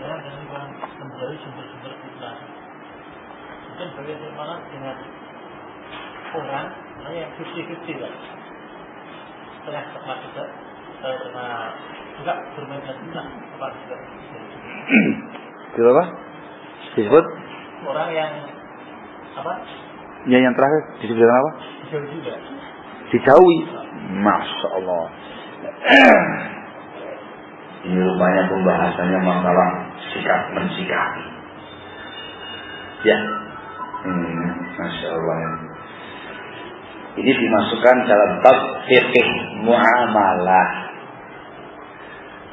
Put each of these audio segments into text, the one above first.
Ya, dengan mencari sumber-sumber fitnah. Mungkin bagaimana dengan orang yang 50-50 kan, setengah juga, juga bermain fitnah, apa juga? Itu apa? Disebut? Orang yang apa? Ya, yang terakhir disebutkan apa? Dijauhi juga. Dijauhi. Masya Allah. Ini rupanya pembahasannya masalah sikap mensikapi. Ya, Masya Allah. Ini dimasukkan dalam bab fikih muamalah.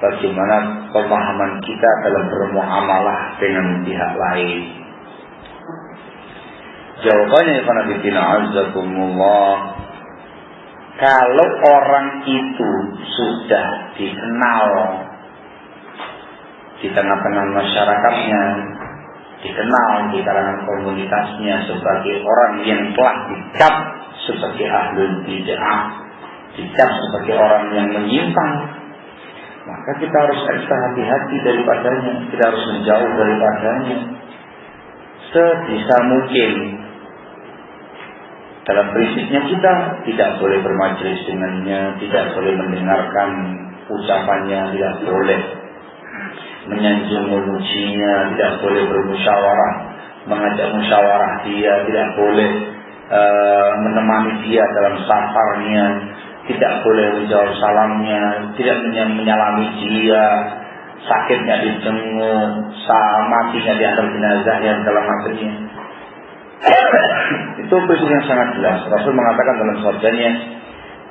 Bagaimana pemahaman kita dalam bermuamalah dengan pihak lain. Jawabannya ya Qanabitina Azzakumullah, kalau orang itu sudah dikenal di tengah-tengah masyarakatnya, dikenal di kalangan komunitasnya sebagai orang yang telah dicap sebagai ahlul bid'ah, dicap sebagai orang yang menyimpang, maka kita harus ekstra hati-hati daripadanya, kita harus menjauh daripadanya sebisa mungkin. Dalam prinsipnya kita tidak boleh bermajelis dengannya, tidak boleh mendengarkan ucapannya, tidak boleh menyanjung memujinya, tidak boleh bermusyawarah, mengajak musyawarah dia, tidak boleh menemani dia dalam safarnya, tidak boleh menjawab salamnya, tidak menyalami dia, sakitnya dijenguk, matinya diantar jenazahnya dalam akhirnya. Itu prinsip yang sangat jelas. Rasul mengatakan dalam sabdanya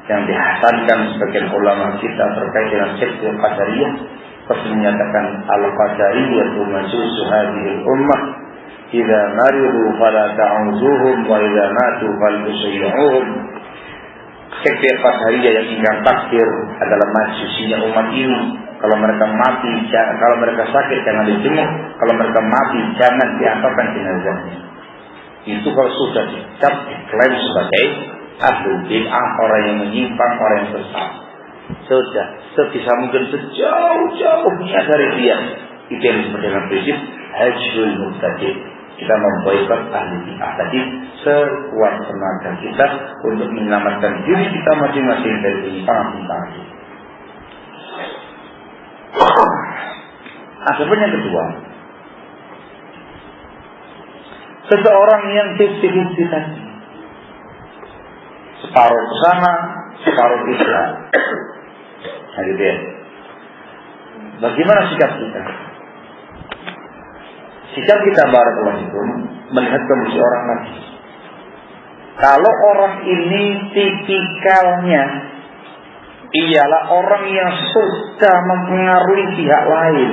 yang dihasankan sebagian ulama kita terkait dengan sekte Qadariyah, Rasul menyatakan al-Qadariyah majusu hadhil ummah, idza maridu fala ta'uzuhum wa idza matu faltusyi'uhum. Sekte Qadariyah yang ingkar takdir adalah majusinya umat ini. Kalau mereka mati, kalau mereka sakit jangan dijenguk, kalau mereka mati jangan diantarkan jenazahnya. Itu kalau sudah dicap diklaim sebagai ahlul bid'ah, orang yang menyimpang, orang yang sesat, sudah sebisa mungkin sejauh-jauhnya dari dia. Itu yang disebut dengan prinsip hajrul mubtadi'. Kita memboikot ahli bid'ah tadi sekuat tenaga kita untuk menyelamatkan diri kita masing-masing dari penyimpangan-penyimpangan. Adapun yang kedua, seseorang yang 50-50 tadi, separuh ke sana, separuh tidak. Nah gitu ya. Bagaimana sikap kita? Sikap kita barakallahu fikum melihat kondisi orang tadi. Kalau orang ini tipikalnya ialah orang yang sudah mempengaruhi pihak lain,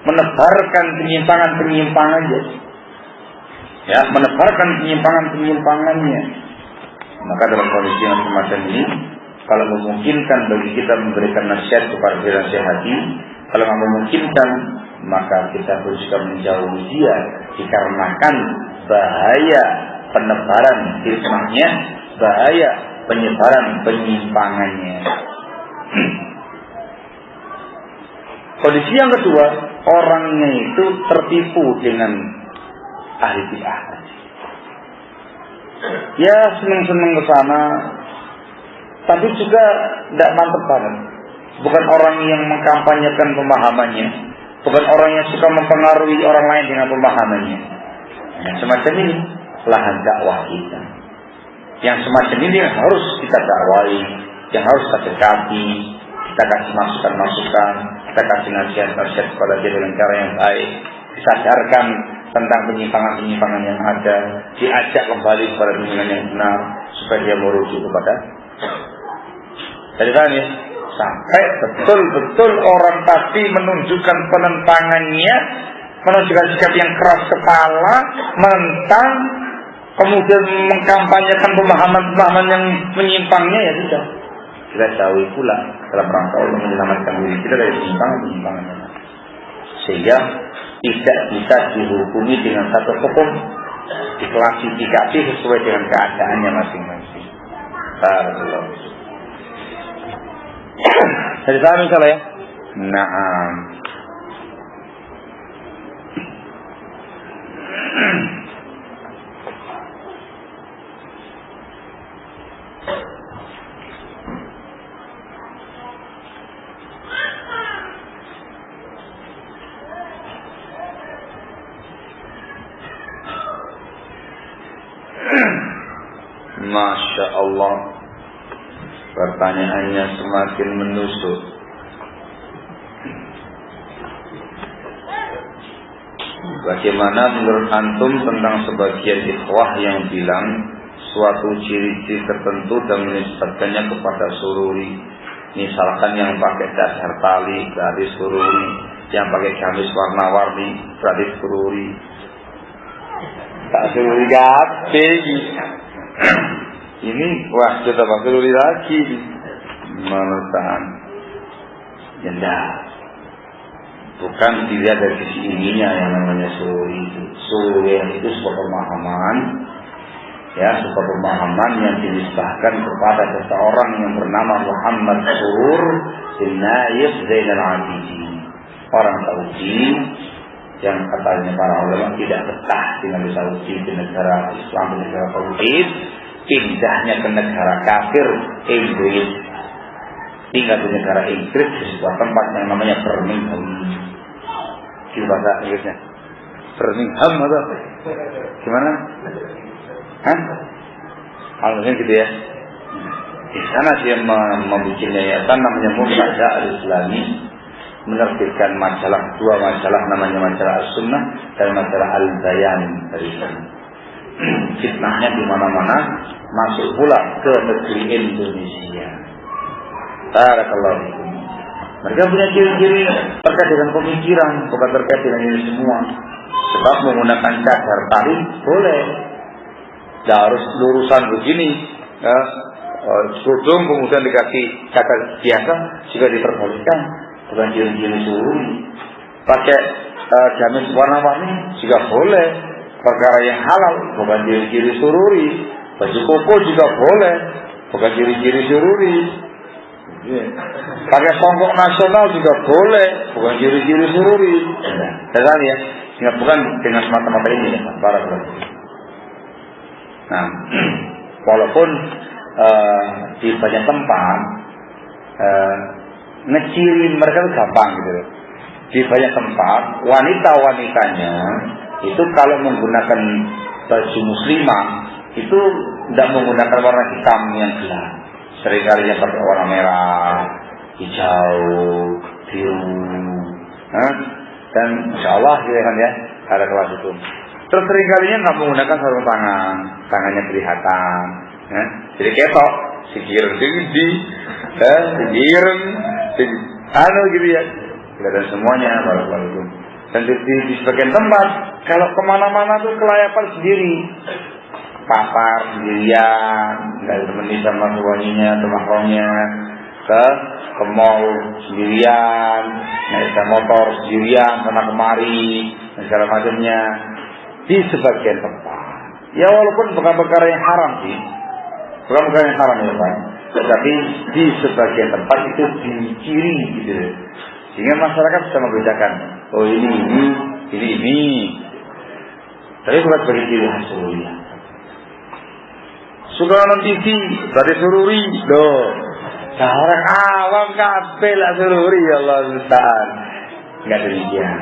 menebarkan penyimpangan-penyimpangannya, ya, menebarkan penyimpangan-penyimpangannya, maka dalam kondisi yang semacam ini, kalau memungkinkan bagi kita memberikan nasihat kepada dinasihati, kalau tidak memungkinkan, maka kita harus juga menjauhi dia, dikarenakan bahaya penebaran fitnahnya, bahaya penyebaran penyimpangannya. Kondisi yang kedua, orangnya itu tertipu dengan ahli bid'ah. Ya senang-senang ke sana, tapi juga tidak mantap banget. Bukan orang yang mengkampanyekan pemahamannya, bukan orang yang suka mempengaruhi orang lain dengan pemahamannya. Yang semacam ini lahan dakwah kita. Yang semacam ini yang harus kita dakwai, yang harus kita dekati, kita kasih masukan-masukan, kita kasih nasihat-nasihat kepada dia dengan cara yang baik, disadarkan tentang penyimpangan-penyimpangan yang ada, diajak kembali kepada bimbingan yang benar supaya dia merujuk kepada. Jadi kan ya, sampai betul-betul orang tadi menunjukkan penentangannya, menunjukkan sikap yang keras kepala, menentang, kemudian mengkampanyekan pemahaman-pemahaman yang menyimpangnya, ya sudah. Kita jauhi pula dalam rangka untuk menyelamatkan diri kita dari penyimpangan-penyimpangan yang ada. Sehingga tidak bisa dihukumi dengan satu hukum, diklasifikasi sesuai dengan keadaannya masing-masing. Barakallahu. Jadi saya misalnya ya, Naam. Masya Allah, pertanyaannya semakin menusuk. Bagaimana menurut antum tentang sebagian ikhwah yang bilang suatu ciri-ciri tertentu dan menisbatkannya kepada sururi? Misalkan yang pakai dasar tali berarti sururi, yang pakai gamis warna-warni berarti sururi. Tak sururi gape. Ini wah sudah pakai lagi menurut janda. Bukan dilihat dari sisi ininya yang namanya sururi itu. Sururi itu sebuah pemahaman, ya, sebuah pemahaman yang dinisbahkan kepada seseorang yang bernama Muhammad Surur bin Naif Zainal Abidin, orang Saudi yang katanya para ulama tidak betah tinggal di Saudi, di negara Islam, di negara Tauhid, pindahnya ke negara kafir Inggris, tinggal di negara Inggris di sebuah tempat yang namanya Birmingham. Di bahasa Inggrisnya Birmingham atau gimana? Hah? Alhamdulillah gitu ya. Di sana dia membuat yayasan namanya Muntada Al-Islami, menerbitkan dua majalah namanya majalah As-Sunnah dan majalah Al-Bayan dari sana. Fitnahnya di mana-mana, masuk pula ke negeri Indonesia. Barakallahu fikum. Mereka punya ciri-ciri terkait dengan pemikiran, bukan terkait dengan ini semua. Sebab menggunakan cadar tali boleh, tidak harus lurusan begini, ya. Kerudung kemudian dikasih cadar biasa juga diperbolehkan, bukan ciri-ciri sururi. Pakai gamis warna-warni juga boleh, perkara yang halal, bukan ciri-ciri sururi. Baju koko juga boleh, bukan ciri-ciri sururi. Pakai songkok nasional juga boleh, bukan ciri-ciri sururi. Jelas ya, sehingga bukan dengan semata-mata ini ya, barakallahu. Nah, walaupun di banyak tempat ngeciri mereka itu gampang gitu. Di banyak tempat wanita-wanitanya itu kalau menggunakan baju muslimah itu tidak menggunakan warna hitam yang gelap. Seringkali yang pakai warna merah, hijau, biru, dan insya Allah gitu kan ya, ada kelas itu. Terus seringkalinya nggak menggunakan sarung tangan, tangannya kelihatan, jadi ketok, sikir tinggi, sikir gitu ya, kelihatan semuanya, barakallahu. Dan di sebagian tempat, kalau kemana-mana tuh kelayapan sendiri. Pasar sendirian, nggak ditemani sama suaminya atau mahramnya, ke mall sendirian, naik motor sendirian, sana kemari, dan segala macamnya di sebagian tempat. Ya walaupun bukan perkara yang haram sih, bukan perkara yang haram ya Pak, tetapi di sebagian tempat itu diciri gitu, sehingga masyarakat bisa membedakan, oh ini, tapi bukan sebagai ciri khas sururi. Suka nonton TV, berarti sururi, loh. Orang awam kabeh lah sururi, ya Allah Ustaz. Enggak demikian.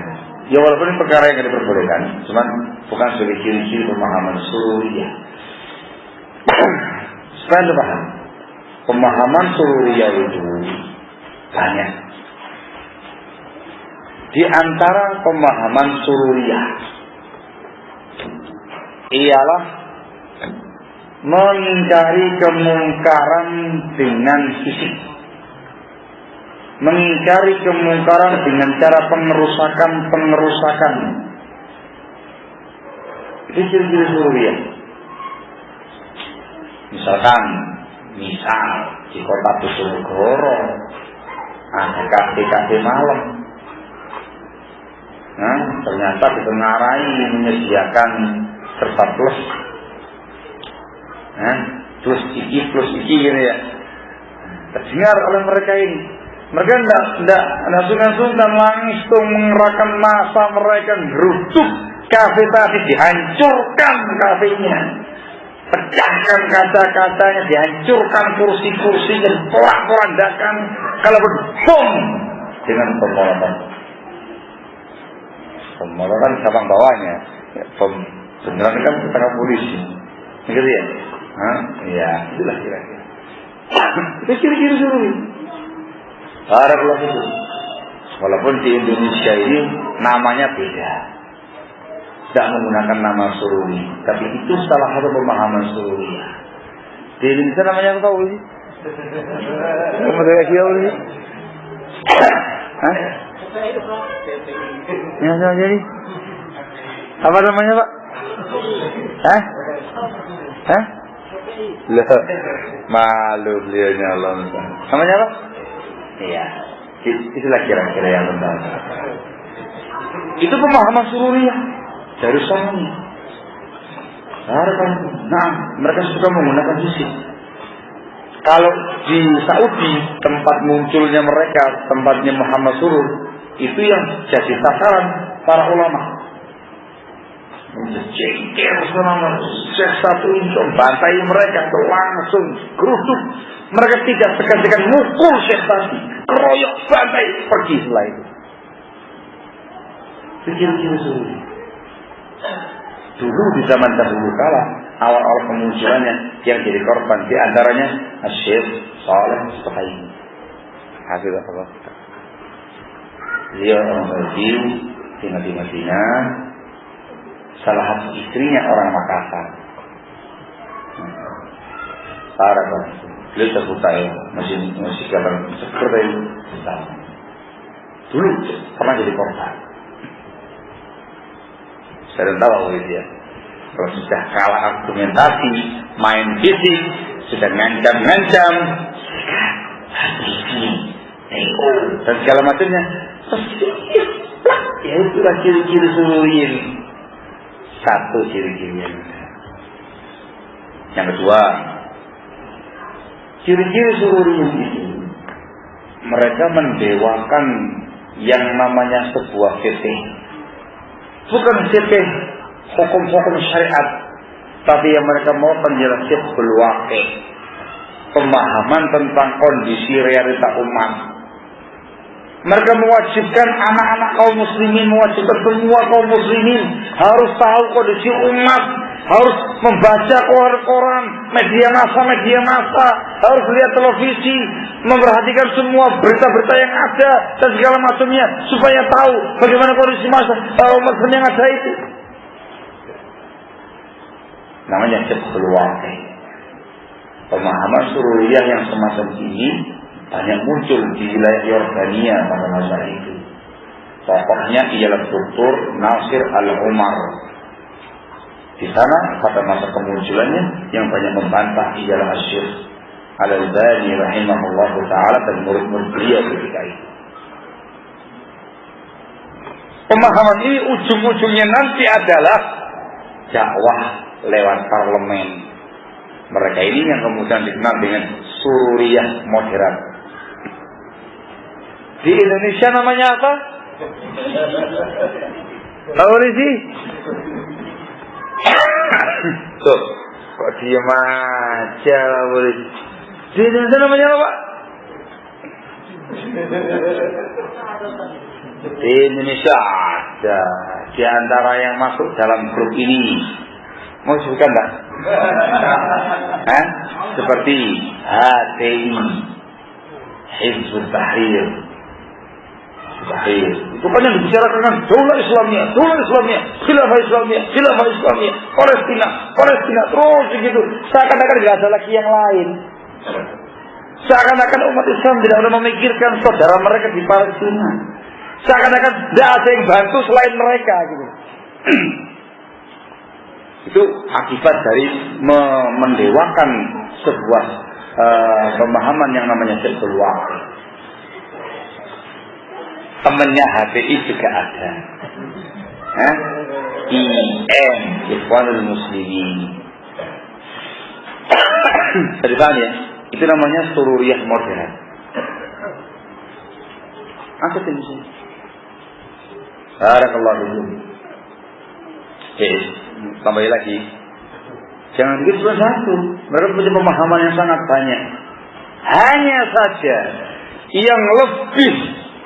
Ya walaupun ini perkara yang tidak diperbolehkan, cuman bukan sebagai ciri-ciri pemahaman sururi. Supaya Anda paham, pemahaman sururi itu banyak. Di antara pemahaman sururiyah ialah mengingkari kemungkaran dengan fisik, mengingkari kemungkaran dengan cara pengerusakan. Itu ciri-ciri sururiyah. Misal di kota Bojonegoro ada kafe malam, ternyata ditengarai menyediakan surplus. plus iki gitu ya. Terdengar oleh mereka ini. Mereka tidak sungkan-sungkan langsung mengerahkan massa mereka, geruduk kafe tadi, dihancurkan kafenya, pecahkan kaca-kacanya, dihancurkan kursi-kursinya, porak-porandakan, kalau bom dengan pemolotan. Pemolotan cabang bawahnya, bom beneran kan ketangkap polisi, gitu ya? Ya, itulah kira-kira. Itu ciri-ciri sururi. Barakallahu fikum. Walaupun di Indonesia ini namanya beda, tidak menggunakan nama sururi, tapi itu salah satu pemahaman sururi. Di Indonesia namanya apa tahu sih? Kamu tahu sih? Hah? Ya, jadi apa namanya Pak? Hah? Loh, malu beliaunya Allah. Namanya apa? Iya, itulah kira-kira yang benar. Itu pemahaman sururiyah dari sananya. Nah, mereka suka menggunakan fisik. Kalau di Saudi tempat munculnya mereka, tempatnya Muhammad Surur, itu yang jadi sasaran para ulama. Jengkel selama Syekh satu untuk bantai mereka, langsung geruduk. Mereka tidak segan-segan mukul Syekh tadi, keroyok, bantai, pergi setelah itu. Pikir-pikir sendiri. Dulu di zaman dahulu kala, awal-awal kemunculannya yang jadi korban di antaranya Syekh Saleh Suhaimi. Hafizahullah. Dia orang Saudi, tinggal di Madinah. Salah satu istrinya orang Makassar. Parah kan? Beliau terbuka ya, masih kelihatan seperti itu. Dulu pernah jadi korban. Saya tahu dia. Kalau sudah kalah argumentasi, main fisik, sudah ngancam-ngancam, dan segala macamnya. Ya itulah ciri-ciri sururiyin. Satu ciri-cirinya. Yang kedua, ciri-ciri sururiyin itu, mereka mendewakan yang namanya sebuah fikih. Bukan fikih hukum-hukum syariat, tapi yang mereka mau penjelasan fiqhul waqi', pemahaman tentang kondisi realita umat. Mereka mewajibkan anak-anak kaum muslimin, mewajibkan semua kaum muslimin harus tahu kondisi umat, harus membaca koran-koran, media massa, harus lihat televisi, memperhatikan semua berita-berita yang ada dan segala macamnya supaya tahu bagaimana kondisi masa muslim yang ada itu. Namanya fiqhul waqi'. Pemahaman sururiyah yang semacam ini banyak muncul di wilayah Yordania pada masa itu. Tokohnya ialah Dr. Nasir Al-Umar. Di sana pada masa kemunculannya yang banyak membantah ialah Syekh Al-Albani rahimahullah ta'ala dan murid-murid beliau ketika itu. Pemahaman ini ujung-ujungnya nanti adalah dakwah lewat parlemen. Mereka ini yang kemudian dikenal dengan sururiyah moderat. Di Indonesia namanya apa? Tahu sih? Tuh, kok diam aja lah boleh. Di Indonesia namanya apa, Pak? Di Indonesia ada di antara yang masuk dalam grup ini. Mau sebutkan tak? Seperti HTI, Hizbut Tahrir. Itu kan yang dibicarakan Daulah Islamiyah, Khilafah Islamiyah, Palestina, terus begitu. Seakan-akan tidak ada lagi yang lain. Seakan-akan umat Islam tidak ada memikirkan saudara mereka di Palestina. Seakan-akan tidak ada yang bantu selain mereka gitu. Itu akibat dari mendewakan sebuah pemahaman yang namanya fiqhul waqi'. Temennya HTI juga ada. IM, Ikhwanul Muslimin. Jadi paham ya? Itu namanya sururiyah moderat. Angkatin di sini. Barakallahu fikum. Tambah lagi. Jangan begitu cuma satu. Mereka punya pemahaman yang sangat banyak. Hanya saja yang lebih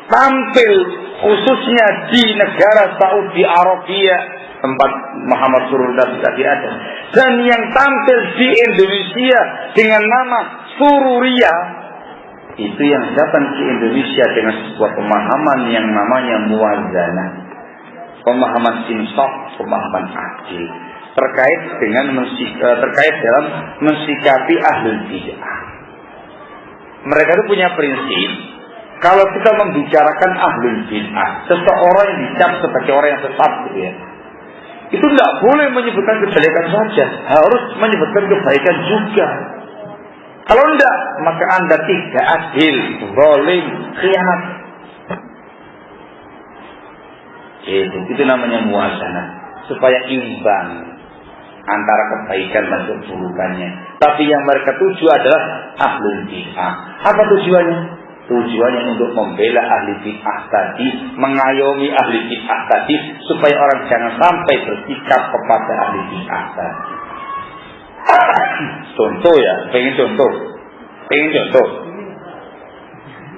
tampil khususnya di negara Saudi Arabia tempat Muhammad Surur tadi ada, dan yang tampil di Indonesia dengan nama Sururia, itu yang datang ke Indonesia dengan sebuah pemahaman yang namanya muwazanah, pemahaman insaf, pemahaman adil terkait dalam mensikapi ahlul bid'ah. Mereka itu punya prinsip, kalau kita membicarakan ahlul bid'ah, seseorang yang dicap sebagai orang yang sesat gitu ya, itu tidak boleh menyebutkan kejelekan saja, harus menyebutkan kebaikan juga. Kalau tidak, maka Anda tidak adil, zalim, khianat. Itu namanya muwazanah, supaya imbang antara kebaikan dan keburukannya. Tapi yang mereka tuju adalah ahlul bid'ah. Apa tujuannya? Tujuannya untuk membela ahli bid'ah tadi, mengayomi ahli bid'ah tadi, supaya orang jangan sampai bersikap kepada ahli bid'ah tadi. Contoh ya, pengen contoh.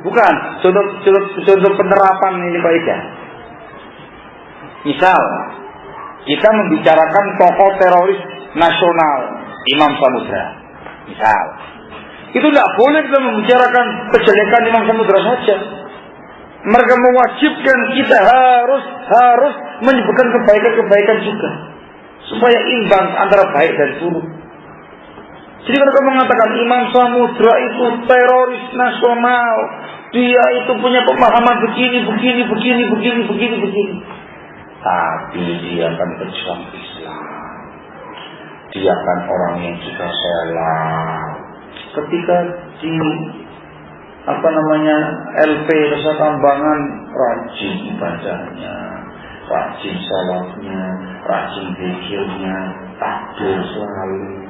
Bukan, contoh penerapan ini Pak Ida. Misal, kita membicarakan tokoh teroris nasional, Imam Samudra. Misal, itu tidak boleh kita membicarakan kejelekan Imam Samudra saja. Mereka mewajibkan kita harus menyebutkan kebaikan-kebaikan juga, supaya imbang antara baik dan buruk. Jadi mereka mengatakan Imam Samudra itu teroris nasional, dia itu punya pemahaman begini. Tapi dia kan pejuang Islam, dia kan orang yang juga sholat. Ketika di LP Rasa Tambangan, rajin ibadahnya, rajin sholatnya, rajin zikirnya, takbir selalu.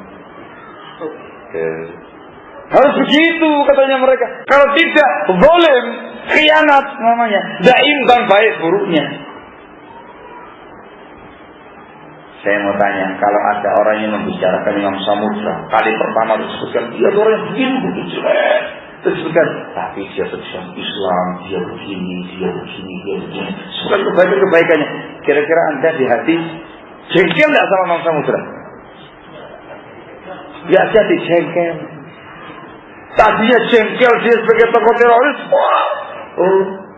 Harus begitu katanya mereka. Kalau tidak, zalim, khianat namanya, tidak imbang baik buruknya. Saya mau tanya, kalau ada orang yang membicarakan Imam Samudra, kali pertama disebutkan dia orang yang begini, disebutkan, tapi dia berjuang Islam, dia begini. Sebutkan kebaikan-kebaikannya. Kira-kira Anda di hati jengkel tidak sama Imam Samudra? Ya jadi jengkel. Tadinya jengkel dia sebagai tokoh teroris,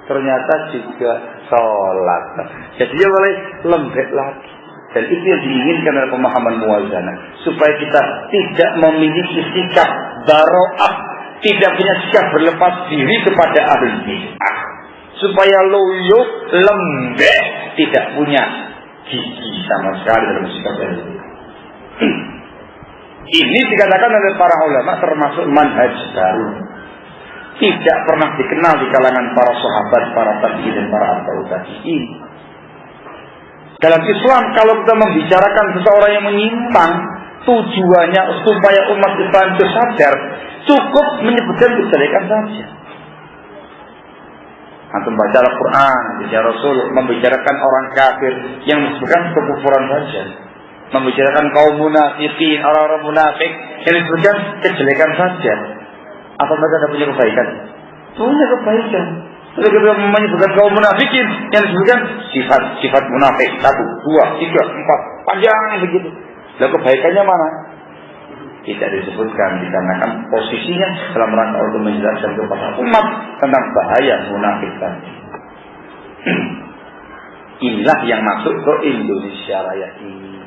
ternyata juga sholat. Jadi dia mulai lembek lagi. Dan itu yang diinginkan oleh pemahaman muwazanah, supaya kita tidak memiliki sikap baro'ah, tidak punya sikap berlepas diri kepada ahlul bid'ah, supaya loyo, lembek, tidak punya gigi sama sekali dalam sikap itu. Ini dikatakan oleh para ulama termasuk manhaj baru, tidak pernah dikenal di kalangan para sahabat, para tabi'in dan para atba'ut tabi'in. Dalam Islam, kalau kita membicarakan seseorang yang menyimpang, tujuannya supaya umat Islam itu sadar, cukup menyebutkan kejelekan saja. Antum baca Al-Quran, baca Rasul, membicarakan orang kafir yang disebutkan kekufuran saja, membicarakan kaum munafikin, orang-orang munafik yang disebutkan kejelekan saja. Apa mereka tidak punya kebaikan? Punya kebaikan. Kalau kita menyebutkan kaum munafikin yang disebutkan sifat munafik 1, 2, 3, 4, panjang begitu. Lalu kebaikannya mana? Tidak disebutkan, dikarenakan posisinya dalam rangka untuk menjelaskan kepada umat tentang bahaya munafik tadi. Inilah yang masuk ke Indonesia Raya ini.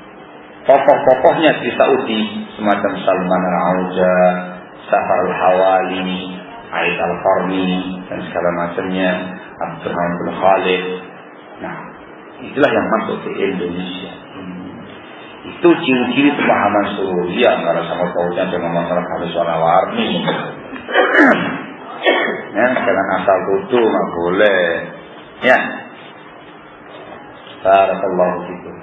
Tokoh-tokohnya di Saudi semacam Salman Al-Auja, Safar Al-Hawali, Ait Al-Farmi dan segala macamnya, Abdurrahman bin Khalid. Nah, itulah yang masuk ke Indonesia. Itu ciri-ciri pemahaman Sururia, karena sama pautnya dengan masalah hadis warna-warni. Ya, jangan asal tuduh, nggak boleh. Ya, barakallahu fikum.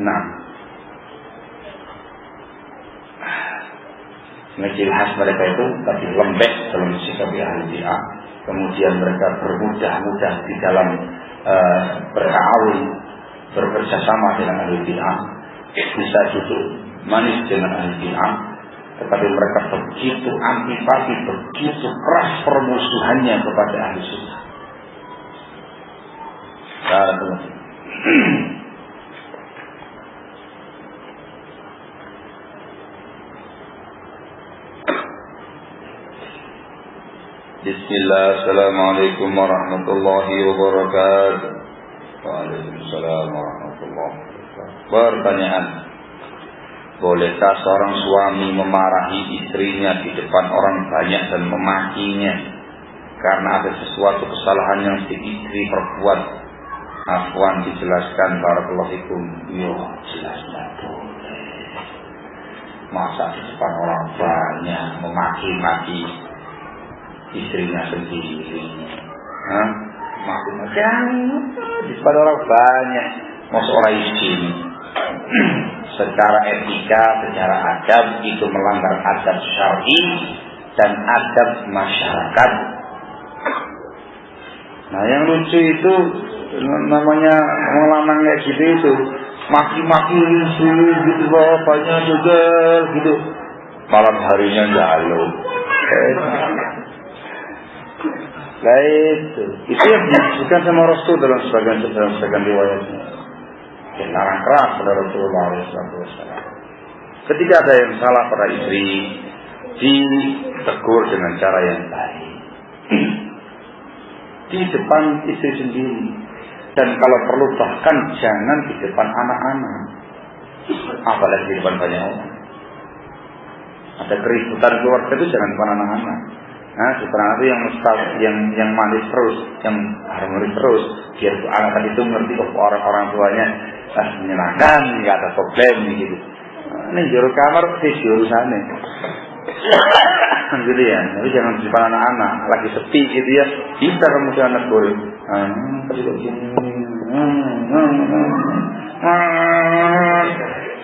Nah, Ciri khas mereka itu tapi lembek dalam sikap ahli bid'ah. Kemudian mereka bermudah-mudah di dalam berkawin, bekerja sama dengan ahli bid'ah, bisa duduk manis dengan ahli bid'ah, tetapi mereka begitu antipati, begitu keras permusuhannya kepada ahli sunnah. Bismillah, assalamualaikum warahmatullahi wabarakatuh. Waalaikumsalam warahmatullahi wabarakatuh. Pertanyaan: bolehkah seorang suami memarahi istrinya di depan orang banyak dan memakinya karena ada sesuatu kesalahan yang si istri perbuat? Afwan dijelaskan, barakallahu fikum. Yo, jelas boleh. Masa di depan orang banyak memaki-maki istrinya sendiri? Maki-maki di depan orang banyak, masuk orang izin. Secara etika, secara adab itu melanggar adab syar'i dan adab masyarakat. Nah, yang lucu itu namanya ngelanang kayak gitu itu, maki-maki gitu, bapaknya juga gitu, malam harinya galau. Nah itu yang disebutkan sama Rasul dalam sebagian riwayatnya. Larang keras pada Rasulullah SAW. Ketika ada yang salah pada istri, ditegur dengan cara yang baik di depan istri sendiri, dan kalau perlu bahkan jangan di depan anak-anak, apalagi di depan banyak orang. Ada keributan keluarga itu jangan di depan anak-anak. Nah, sebenarnya itu yang manis terus, yang harmonis terus, biar anak itu mengerti kok orang tuanya menyenangkan, nggak ada problem gitu. Ini juru kamar tidur sana, gitu ya. Tapi jangan di depan anak-anak, lagi sepi gitu ya. Bisa kamu ke anak boleh.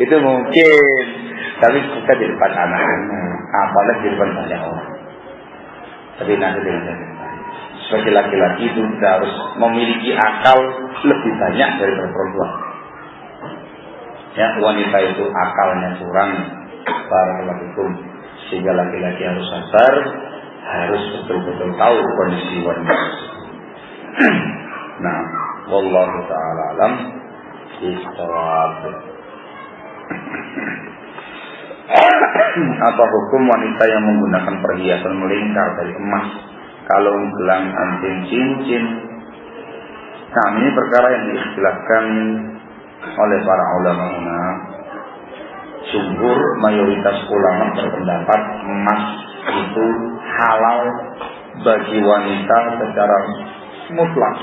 Itu mungkin, tapi bukan di depan anak-anak, apalagi di depan banyak orang. Tapi nanti dengan sebagai laki-laki itu kita harus memiliki akal lebih banyak daripada perempuan. Ya, wanita itu akalnya kurang, barakallahu, sehingga laki-laki harus sabar, harus betul-betul tahu kondisi wanita. Nah, wallahu ta'ala alam bishawab. Apa hukum wanita yang menggunakan perhiasan melingkar dari emas, kalung, gelang, anting, cincin? Nah, ini perkara yang diikhtilafkan oleh para ulama. Jumhur mayoritas ulama berpendapat emas itu halal bagi wanita secara mutlak,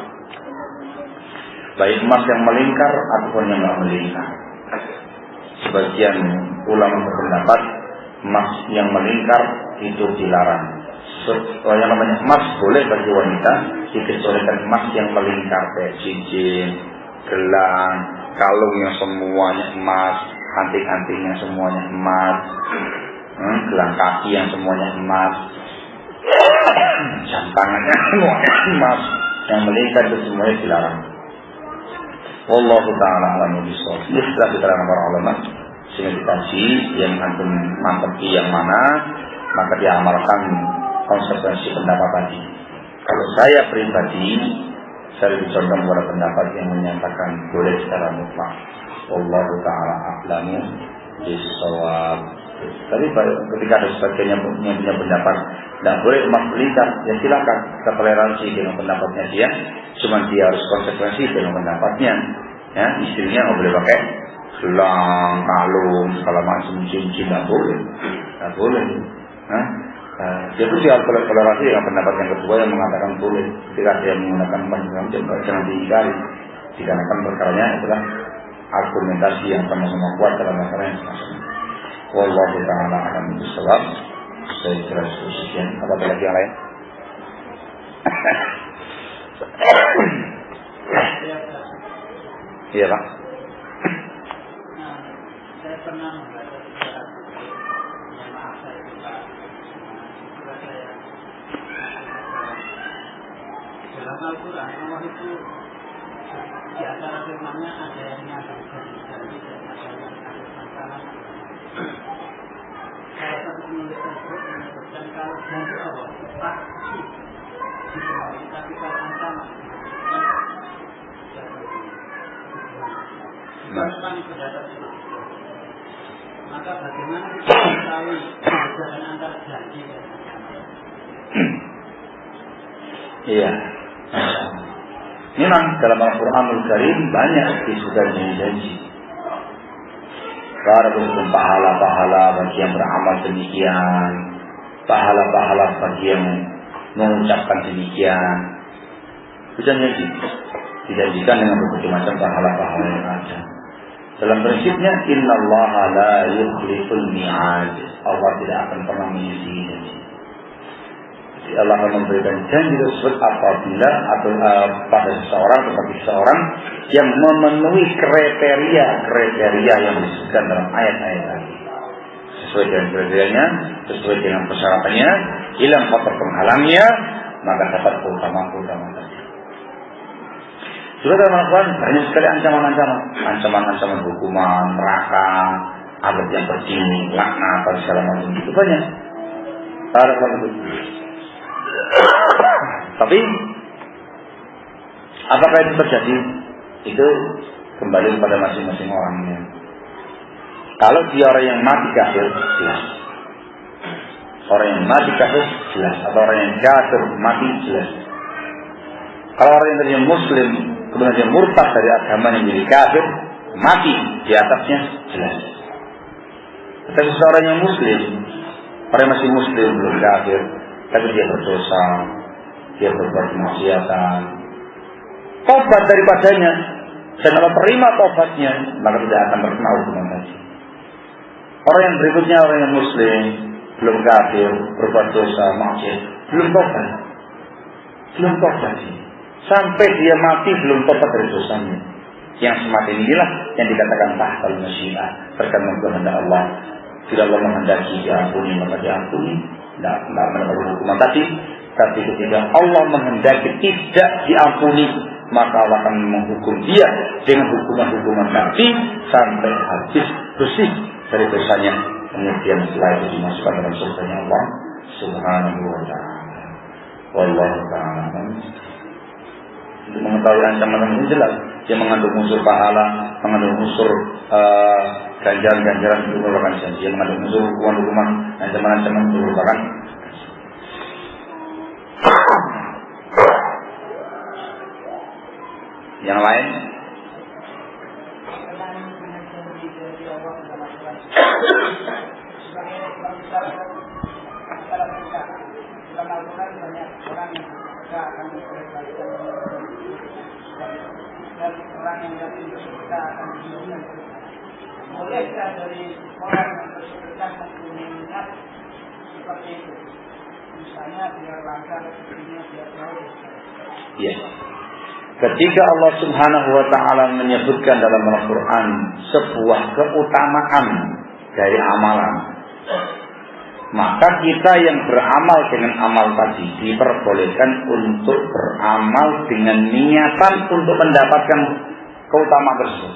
baik emas yang melingkar ataupun yang tidak melingkar. Sebagian ulama berpendapat emas yang melingkar itu dilarang. Yang namanya emas boleh bagi wanita, dikecualikan emas yang melingkar kayak cincin, gelang, kalung yang semuanya emas, anting-antingnya semuanya emas, gelang kaki yang semuanya emas, jam tangannya semuanya emas, yang melingkar itu semuanya dilarang. Wallahu ta'ala a'lamu bishawab. Ini setelah diterangkan para ulama, sehingga dikaji yang antum mantepki yang mana, maka diamalkan konsekuensi pendapat tadi. Kalau saya pribadi, saya lebih condong pada pendapat yang menyatakan boleh secara mutlak. Wallahu ta'ala a'lamu bishawab. Tapi ketika ada sebagian yang punya pendapat tidak boleh emas melingkar, ya silakan kita toleransi dengan pendapatnya dia. Cuma dia harus konsekuensi dengan pendapatnya. Ya, istrinya nggak boleh pakai gelang, kalung, segala macam cincin, nggak boleh, nggak boleh. Dia pun dia harus toleransi dengan pendapat yang kedua yang mengatakan boleh. Ketika dia menggunakan emas jangan diingkari, dikarenakan perkaranya adalah argumentasi yang sama-sama kuat dalam masalah yang sama. Wallahu ta'ala a'lam bishawab. Saya kira sekian. Apa ada lagi yang lain? Iya Pak. Saya pernah membaca maaf saya lupa. Dalam Al-Quran Allah itu di antara firman-Nya ada yang nyata dari ada yang ada masalah. Salah satu penulis tersebut menyebutkan kalau janji Allah pasti dipenuhi, tapi kalau ancaman bukan pendapat itu. Maka bagaimana kita mengetahui perbedaan antara janji dan ancaman? Iya. Memang dalam Al-Quranul Karim banyak disebutkan janji. Karena berhukum pahala-pahala bagi yang beramal demikian, pahala-pahala bagi yang mengucapkan demikian. Bukan janji. Dijanjikan dengan berbagai macam pahala-pahala yang ada. Dalam prinsipnya, innallaha la yukhliful mi'ad. Allah tidak akan pernah mengisi janji. Jadi Allah akan memberikan janji tersebut apabila atau pada seseorang atau bagi seseorang yang memenuhi kriteria yang disebutkan dalam ayat-ayat tadi. Sesuai dengan kriterianya, sesuai dengan persyaratannya, hilang faktor penghalangnya, maka dapat keutamaan tadi. Juga dalam Al-Quran banyak sekali ancaman hukuman, neraka, azab yang pedih, laknat, atau segala macam itu banyak. Tapi apakah itu terjadi? Itu kembali kepada masing-masing orangnya. Kalau dia orang yang mati kafir, jelas. Orang yang mati kafir, jelas. Atau orang yang kafir mati, jelas. Kalau orang yang tadinya muslim kemudian dia murtad dari agama yang menjadi kafir, mati di atasnya, jelas. Tetapi seorang yang muslim, orang yang masih muslim belum kafir, tapi dia berdosa, dia berbuat kemaksiatan, tobat daripadanya, dan kalau terima tobatnya, maka tidak akan terkena hukuman tadi. Orang yang berikutnya, orang yang muslim, belum kafir, berbuat dosa, maksiat, belum tobat, sampai dia mati belum tobat dari dosanya. Yang semacam inilah yang dikatakan tahtal masyiah, tergantung kehendak Allah. Bila Allah menghendaki diampuni, maka diampuni, tidak mendapat hukuman tadi. Tapi ketika Allah menghendaki tidak diampuni, maka Allah akan menghukum dia dengan hukuman-hukuman tadi sampai habis bersih dari dosanya. Kemudian setelah itu dimasukkan dalam surganya Allah Subhanahu wa ta'ala. Wallahu ta'ala. Untuk mengetahui ancaman ini jelas, dia mengandung unsur pahala, mengandung unsur ganjaran itu merupakan janji, dia mengandung unsur hukuman-hukuman, ancaman-ancaman itu merupakan. Yang lain? Orang yang yakin bersyukur akan diujian. Bolehkah dari orang yang bersyukur mengingat seperti itu? Misalnya biar langgar, biar jauh. Ya. Ketika Allah Subhanahu wa ta'ala menyebutkan dalam Al-Quran sebuah keutamaan dari amalan, maka kita yang beramal dengan amal tadi diperbolehkan untuk beramal dengan niatan untuk mendapatkan keutamaan tersebut.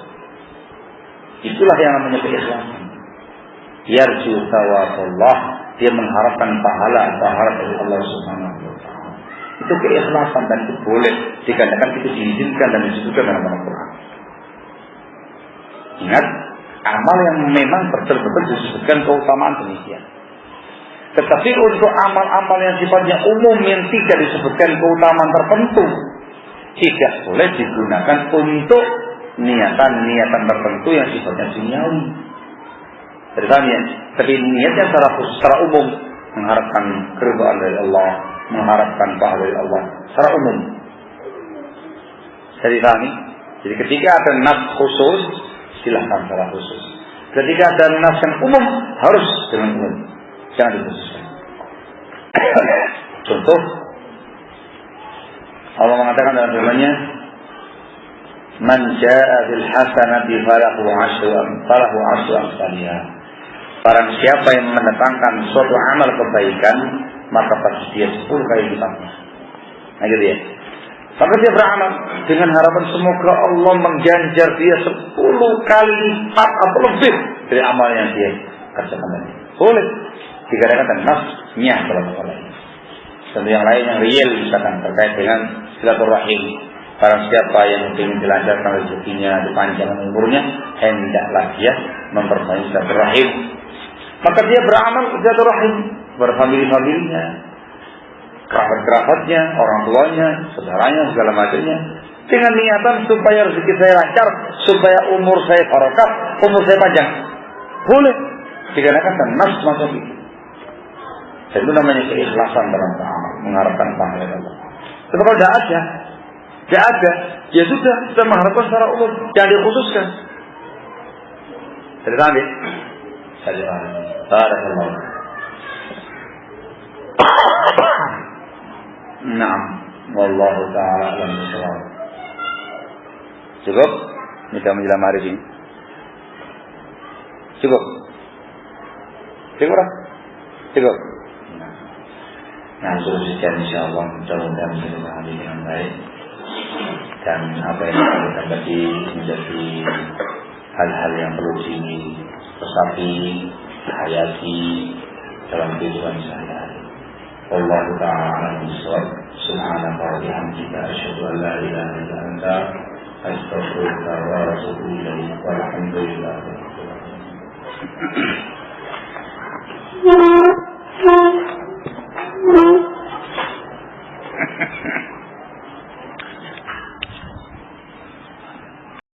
Itulah yang namanya keikhlasan. Yarju thawaballah, dia mengharapkan pahala dari Allah Subhanahu wa ta'ala. Itu keikhlasan dan itu boleh dikatakan itu diizinkan dan disebutkan dalam Al-Quran. Ingat, amal yang memang betul-betul disebutkan keutamaan demikian. Tetapi untuk amal-amal yang sifatnya umum yang tidak disebutkan keutamaan tertentu, tidak boleh digunakan untuk niatan-niatan tertentu yang sifatnya duniawi. Bertanya, tapi niatnya secara umum mengharapkan keridhaan dari Allah, mengharapkan pahala dari Allah secara umum. Jadi ketika ada nas khusus, silahkan secara khusus. Ketika ada nas yang umum, harus dengan umum. Jangan dikhususkan. Contoh, Allah mengatakan dalam firman-Nya, "Man jaa'a bil hasanati falahu 'ashru amsalha." barang siapa yang mendatangkan suatu amal kebaikan, maka pasti dia 10 kali lipatnya. Nah gitu ya. Maka dia beramal dengan harapan semoga Allah mengganjar dia 10 kali lipat atau lebih dari amal yang dia kerjakan tadi. Boleh dikatakan nasnya dalam masalah ini. Tentu yang lain yang real misalkan terkait dengan silaturahim. Barang siapa yang ingin dilancarkan rezekinya, dipanjangkan umurnya, hendaklah dia memperbanyak silaturahim. Maka dia beramal silaturahim kepada famili-familinya, kerabat-kerabatnya, orang tuanya, saudaranya, segala macamnya, dengan niatan supaya rezeki saya lancar, supaya umur saya barokah, umur saya panjang. Boleh dikarenakan nas macam itu. Dan itu namanya keikhlasan dalam beramal, mengharapkan pahala Allah. Tapi kalau tidak ada, ya sudah, kita mengharapkan secara umum, jangan dikhususkan. Jadi tadi, barakallahu. Naam, wallahu taala alam bisawab. Cukup? Kita menjelang hari ini. Cukup. Cukup. Nah, sudah sekian insyaallah, mudah-mudahan bisa dipahami dengan baik. Dan apa yang kita tadi menjadi hal-hal yang perlu diresapi, hayati dalam kehidupan sehari-hari. Allah Ta'ala bisawab. Subhanaka wa bihamdika asyhadu an la ilaha illa anta astaghfiruka wa atubu ilaik. Walhamdulillah.